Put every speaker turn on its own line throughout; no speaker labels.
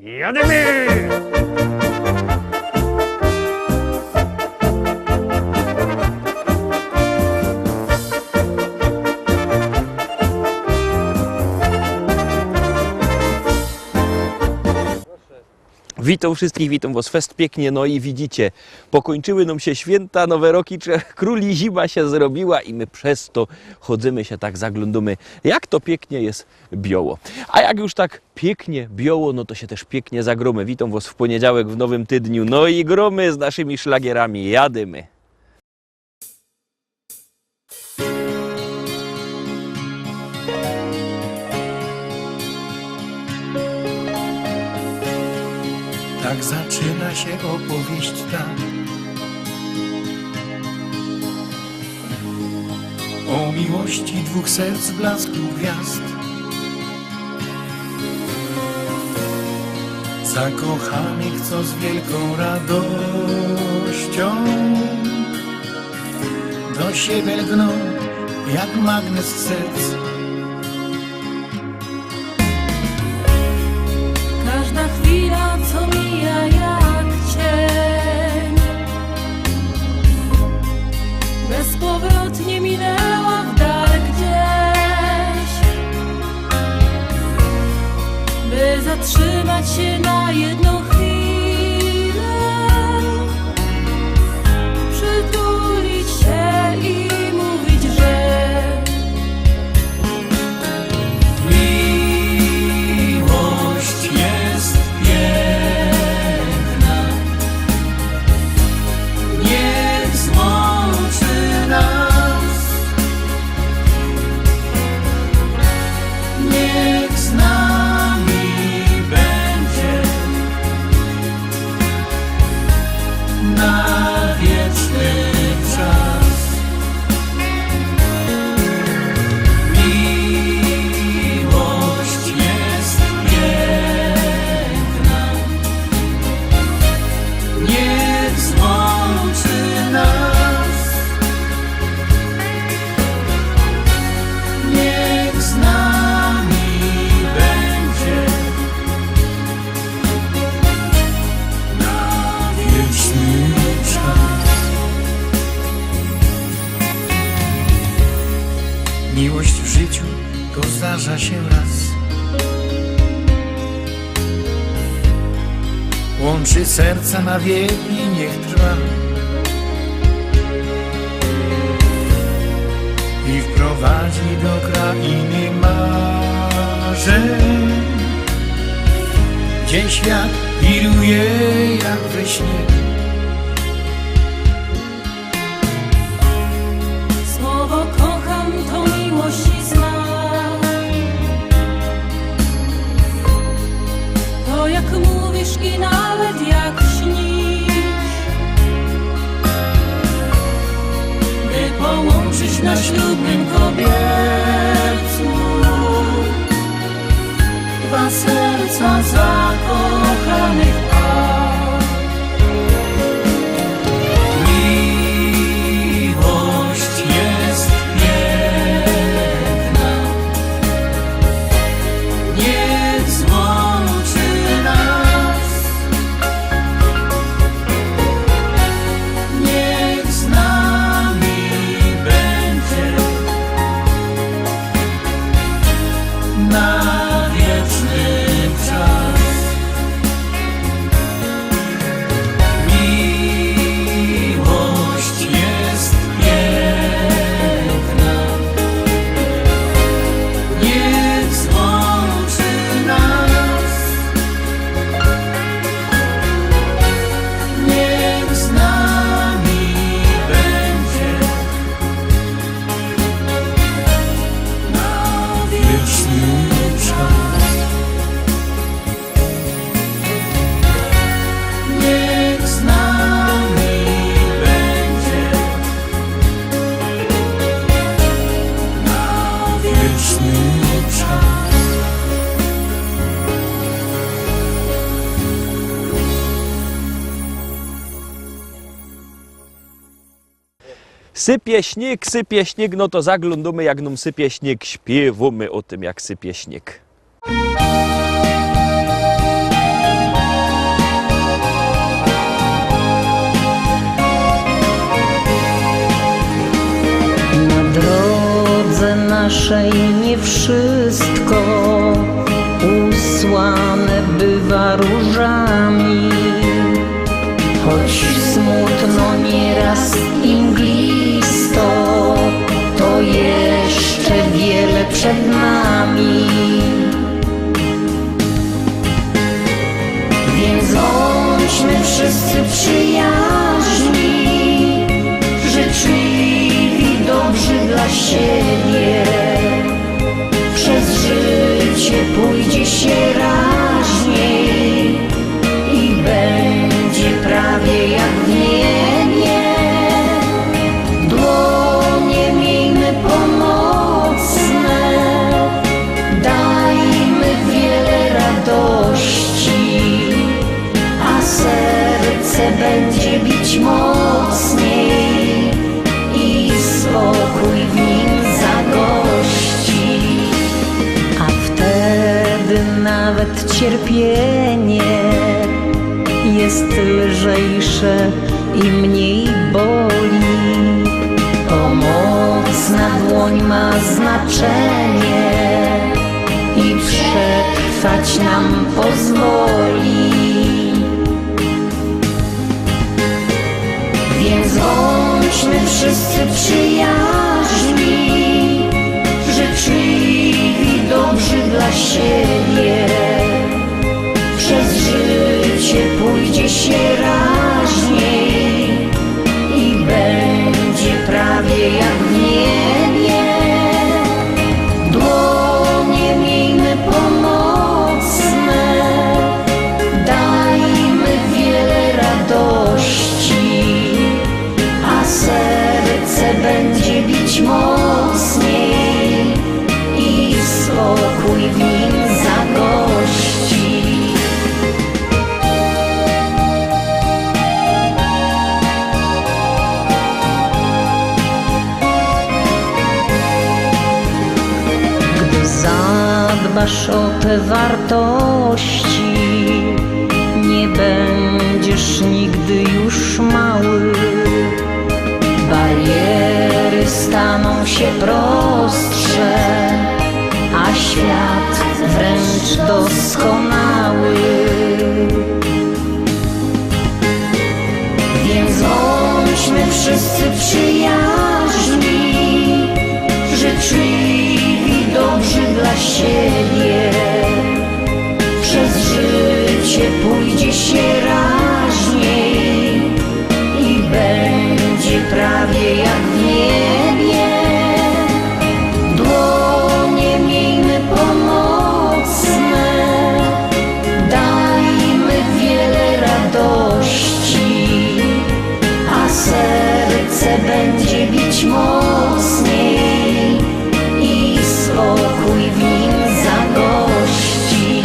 Jademy!
Witam wszystkich, witam was fest pięknie, no i widzicie, pokończyły nam się święta, nowe roki, króli zima się zrobiła i my przez to chodzimy się tak, zaglądamy, jak to pięknie jest Bioło. A jak już tak pięknie Bioło, no to się też pięknie zagromy. Witam was w poniedziałek, w nowym tygodniu, no i gromy z naszymi szlagierami, jadymy.
Tak zaczyna się opowieść ta o miłości dwóch serc, blasku gwiazd, zakochanych, co z wielką radością do siebie lgną jak magnes serc.
Każda chwila, co mija jak cień, bezpowrotnie minęła w dal gdzieś, by zatrzymać się na jedną chwilę, przytulić się i mówić, że
miłość w życiu to zdarza się raz, łączy serca na wieki, niech trwa i wprowadzi do krainy marzeń, gdzie świat wiruje jak we śnie.
słowo kocham to miłość i znak. To jak mówisz i nawet jak śnisz, by połączyć na ślubnym kobiercu dwa serca zakochanych par.
Sypie śnieg, no to zaglądamy jak nam sypie śnieg, śpiewamy o tym jak sypie śnieg.
nasze i nie wszystko usłane bywa różami. Choć smutno nieraz i mglisto, to jeszcze wiele przed nami. Więc bądźmy wszyscy przyjaźni, życzliwi, dobrzy dla siebie. Przez życie pójdzie się raźniej i będzie prawie jak w niebie. Dłonie miejmy pomocne, dajmy wiele radości, a serce będzie bić mocniej i spokój w nim zagości. A wtedy nawet cierpienie jest lżejsze i mniej boli. Pomocna dłoń ma znaczenie i przetrwać nam pozwoli. Więc bądźmy wszyscy przyjaźni, życzliwi, dobrzy dla siebie. Przez życie pójdzie się raźniej i będzie prawie jak w niebie. Dłonie miejmy pomocne, dajmy wiele radości, a serce będzie bić mocniej i spokój w nim zagości. Gdy zadbasz o te wartości, nie będziesz nigdy już mały. Bariery staną się prostsze, a świat wręcz doskonały. Więc bądźmy wszyscy przyjaźni, życzliwi, dobrzy dla siebie. Przez życie pójdzie się raźniej i będzie prawie jak w niebie. Dłonie miejmy pomocne, dajmy wiele radości, a serce będzie bić mocniej i spokój w nim zagości.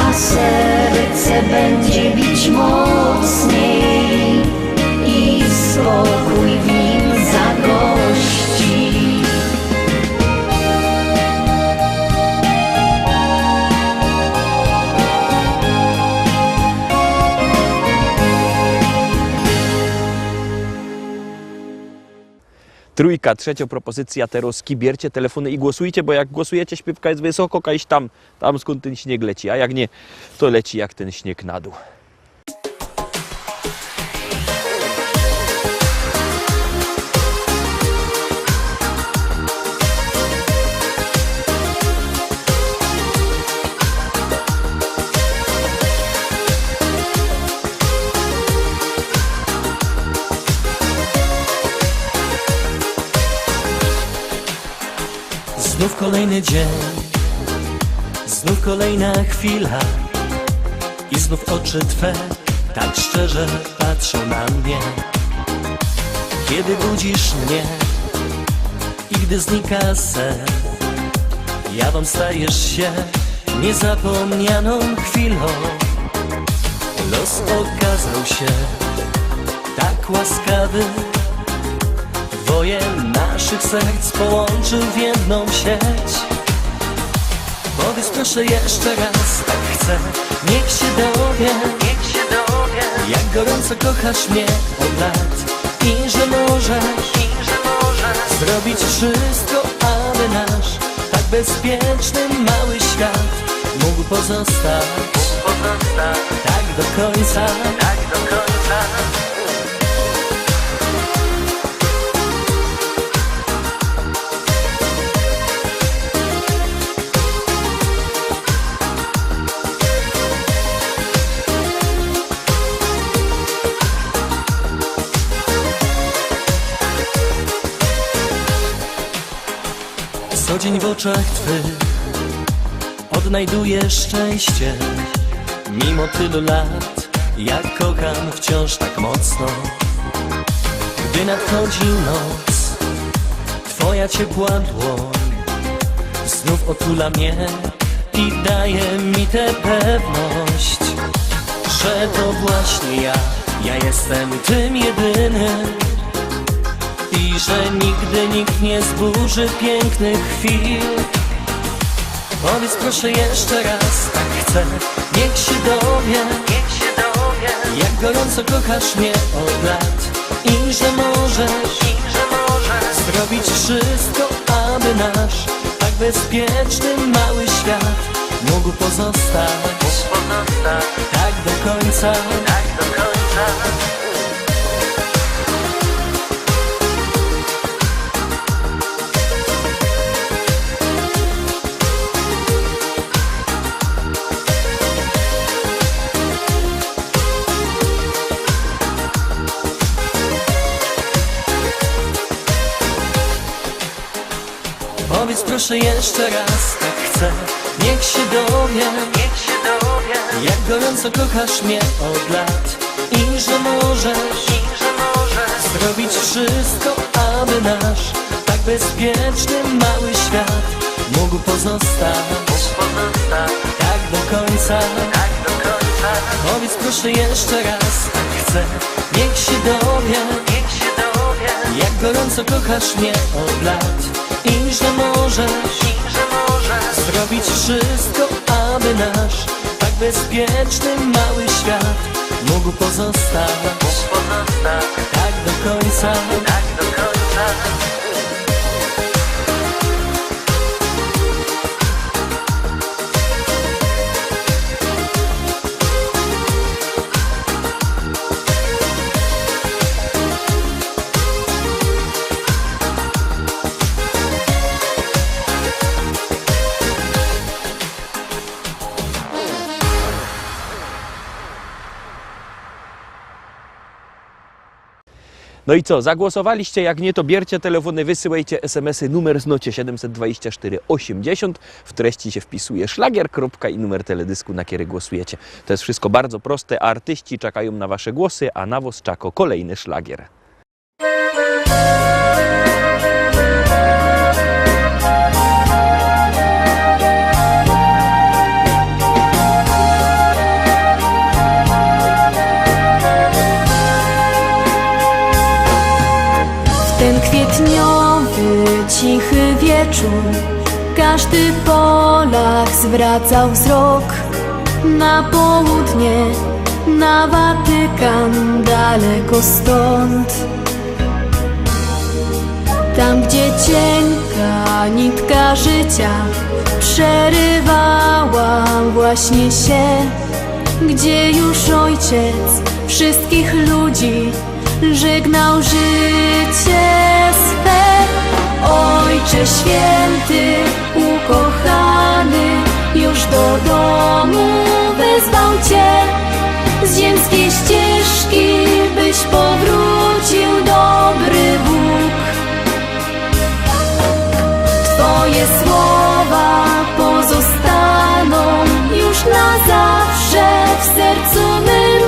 A serce będzie bić mocniej i spokój w nim zagości.
Trójka, trzecia propozycja, Teroski, bierzcie telefony i głosujcie, bo jak głosujecie, śpiewka jest wysoko, kajś tam skąd ten śnieg leci, a jak nie, to leci jak ten śnieg na dół.
Znów kolejny dzień, znów kolejna chwila i znów oczy Twe tak szczerze patrzą na mnie. Kiedy budzisz mnie i gdy znika sen, jawą stajesz się niezapomnianą chwilą. Los okazał się tak łaskawy, dwoje naszych serc połączył w jedną sieć. Powiedz proszę jeszcze raz, tak chcę, niech się dowie, jak gorąco kochasz mnie od lat i że możesz Zrobić wszystko, aby nasz tak bezpieczny mały świat mógł pozostać tak do końca. Co dzień w oczach Twych odnajduję szczęście. Mimo tylu lat, jak kocham wciąż tak mocno. Gdy nadchodzi noc, Twoja ciepła dłoń znów otula mnie i daje mi tę pewność, że to właśnie ja jestem tym jedynym. I że nigdy nikt nie zburzy pięknych chwil. Powiedz proszę jeszcze raz, tak chcę, niech się dowie, jak gorąco kochasz mnie od lat. I że możesz zrobić wszystko, aby nasz tak bezpieczny mały świat mógł pozostać tak do końca. Powiedz proszę jeszcze raz, tak chcę, niech się dowie, jak gorąco kochasz mnie od lat. I że możesz zrobić wszystko, aby nasz tak bezpieczny mały świat mógł pozostać tak do końca. Powiedz proszę jeszcze raz, tak chcę, niech się dowie, jak gorąco kochasz mnie od lat. I że możesz zrobić wszystko, aby nasz tak bezpieczny mały świat mógł pozostać tak do końca.
No i co, zagłosowaliście? Jak nie, to bierzcie telefony, wysyłajcie SMS-y, numer znocie 724 80. W treści się wpisuje szlagier, kropka i numer teledysku, na który głosujecie. To jest wszystko bardzo proste, a artyści czekają na wasze głosy, a na was czeka kolejny szlagier.
Ten kwietniowy, cichy wieczór, każdy Polak zwracał wzrok na południe, na Watykan, daleko stąd. Tam, gdzie cienka nitka życia przerywała właśnie się, gdzie już ojciec wszystkich ludzi żegnał życie swe. Ojcze święty, ukochany, już do domu wezwał Cię. Z ziemskiej ścieżki byś powrócił, dobry Bóg. Twoje słowa pozostaną już na zawsze w sercu mym.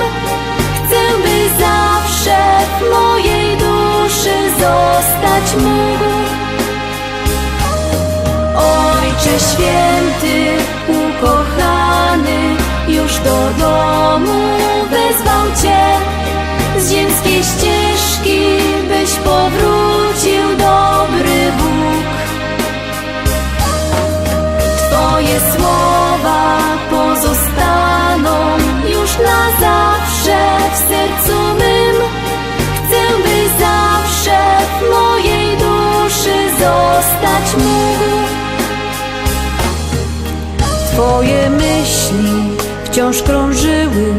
Chcę, by zawsze w mojej duszy zostać mógł. Ojcze święty, ukochany, już do domu wezwał Cię. Z ziemskiej ścieżki byś powrócił, dobry Bóg. Twoje słowa pozostaną już na zawsze w sercu mym. Chcę, by zawsze w mojej duszy wciąż krążyły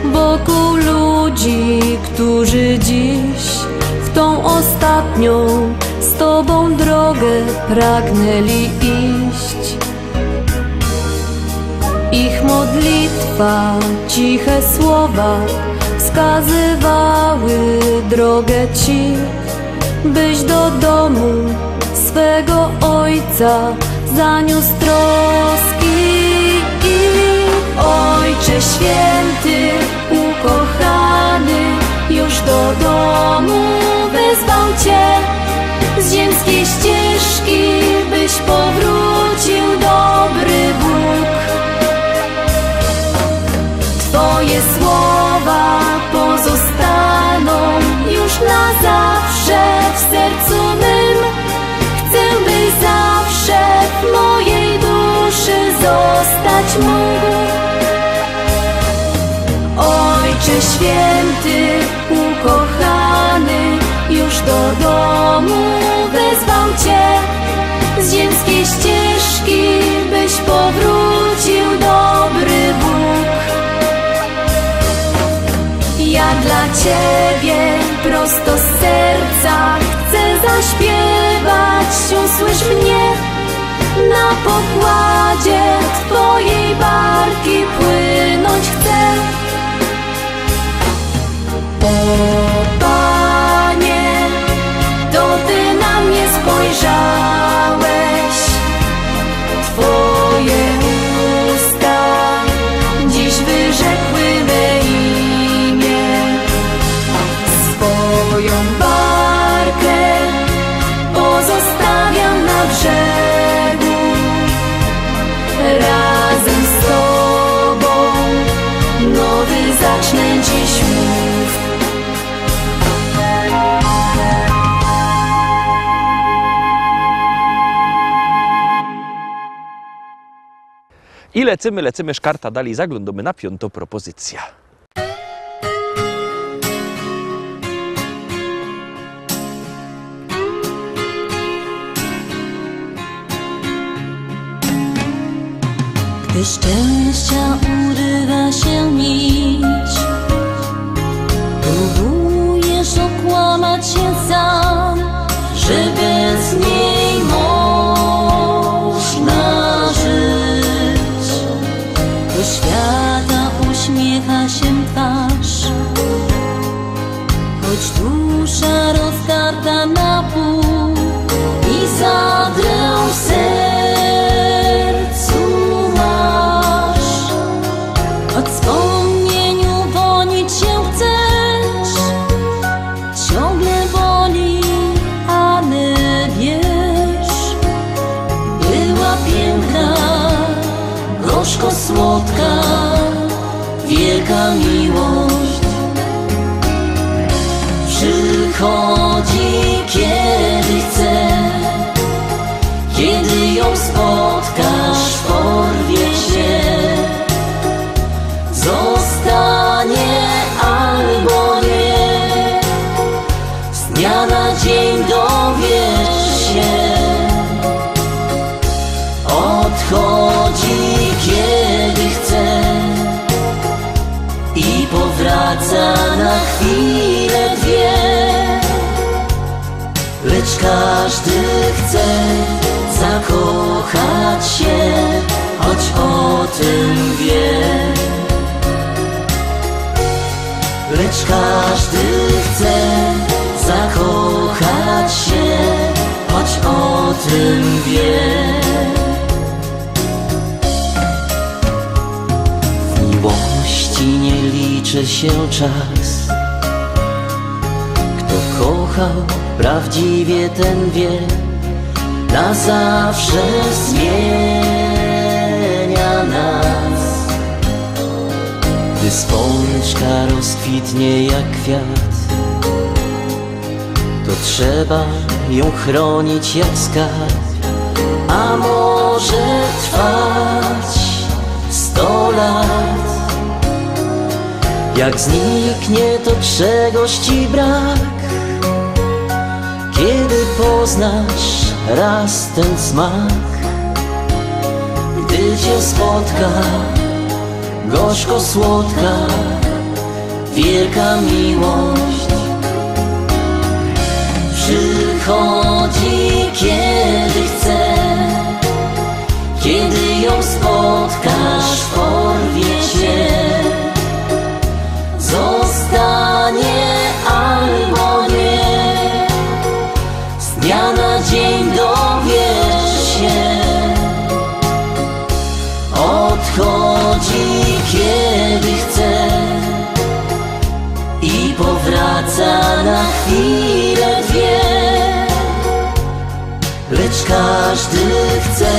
wokół ludzi, którzy dziś w tą ostatnią z Tobą drogę pragnęli iść. Ich modlitwa, ciche słowa wskazywały drogę Ci, byś do domu swego Ojca zaniósł troski. Ojcze święty, ukochany, już do domu wezwał Cię z ziemskiej ścieżki, byś powrócił, dobry Bóg. Twoje słowa pozostaną już na zawsze w sercu mym. Chcę, byś zawsze w mojej duszy zostać mógł. Ojcze święty, ukochany, już do domu wezwał Cię z ziemskiej ścieżki, byś powrócił, dobry Bóg. Ja dla Ciebie prosto z serca chcę zaśpiewać, usłysz mnie. Na pokładzie Twojej barki płynąć chcę. O Panie, to Ty na mnie spojrzałeś, Twoje usta dziś wyrzekły me imię. Swoją barkę pozostawiam na brzegu, razem z Tobą nowy zacznę dziś mów.
I lecimy, szkarta dalej, zaglądamy na 5. propozycja.
Gdy szczęścia urywa się nić, próbujesz okłamać się sam, że bez niej można żyć. Do świata uśmiecha się twarz, choć dusza rozdarta na pół i zadrę w sercu masz. Od wspomnieniu wonić się chcesz, ciągle boli, ale wiesz, była piękna, gorzko słodka, wielka miłość. Przychodzi kiedy chce, kiedy ją spotkasz, porwie się. Zostanie albo nie, z dnia na dzień dowiesz się. Odchodzi kiedy chce i powraca na chwilę dwie. Lecz każdy chce zakochać się, choć o tym wie. Lecz każdy chce zakochać się, choć o tym wie. W miłości nie liczy się czas. Kto kochał prawdziwie, ten wie, na zawsze zmienia nas. Gdy spączka rozkwitnie jak kwiat, to trzeba ją chronić jak skarb. A może trwać 100 lat. Jak zniknie, to czegoś ci brak. Kiedy poznasz raz ten smak, gdy cię spotka
gorzko-słodka, wielka miłość przychodzi, kiedy chce. Kiedy ją spotkasz, porwie cię. Zostanie albo nie, z dnia na dzień dowiesz się. Odchodzi, kiedy chce i powraca na chwilę, dwie. Lecz każdy chce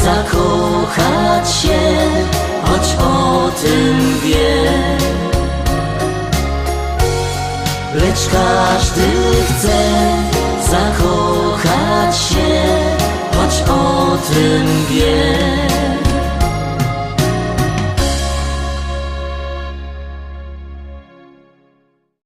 zakochać się, choć o tym wie. Lecz każdy chce zakochać się, choć o tym wie.